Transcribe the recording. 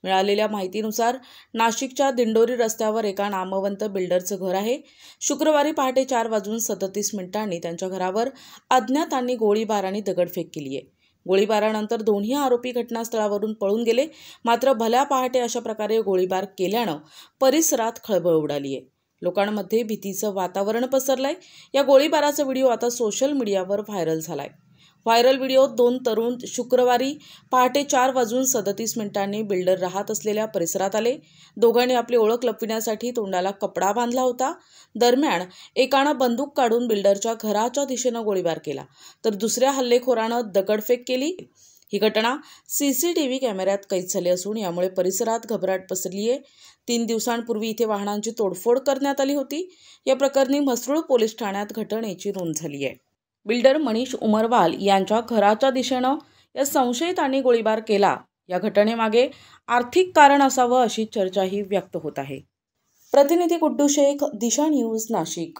मिळालेल्या माहितीनुसार नाशिकच्या दिंडोरी रस्त्यावर एका नामवंत बिल्डरचं घर आहे। शुक्रवारी पहाटे 4:37 त्यांच्या घरावर अज्ञातांनी गोळीबार आणि दगडफेक केली आहे। गोळीबारानंतर दोन्ही आरोपी घटनास्थळावरून पळून गेले। मात्र भल्या पहाटे अशा प्रकारे गोळीबार केल्यानं परिसरात खळबळ उडाली आहे। लोकांमध्ये भीतीचं वातावरण पसरलंय। या गोळीबाराचा व्हिडिओ आता सोशल मीडियावर व्हायरल झालाय। व्हायरल व्हिडिओत दोन तरुण शुक्रवारी पहाटे 4:37 बिल्डर राहत असलेल्या परिसरात आले। दोघांनी आपली ओळख लपविण्यासाठी तोंडाला कपडा बांधला होता। दरम्यान एकानं बंदूक काढून बिल्डरच्या घराच्या दिशेनं गोळीबार केला, तर दुसऱ्या हल्लेखोरानं दगडफेक केली। ही घटना सीसीटीव्ही कॅमेऱ्यात कैद झाली असून यामुळे परिसरात घबराट पसरली आहे। 3 दिवसांपूर्वी इथे वाहनांची तोडफोड करण्यात आली होती। या प्रकरणी म्हसरूळ पोलीस ठाण्यात घटनेची नोंद झाली आहे। बिल्डर मनीष उमरवाल यांच्या घराच्या दिशेनं या संशयितांनी गोळीबार केला। या घटनेमागे आर्थिक कारण असावं अशी चर्चाही व्यक्त होत आहे। प्रतिनिधी गुड्डू शेख, दिशा न्यूज, नाशिक।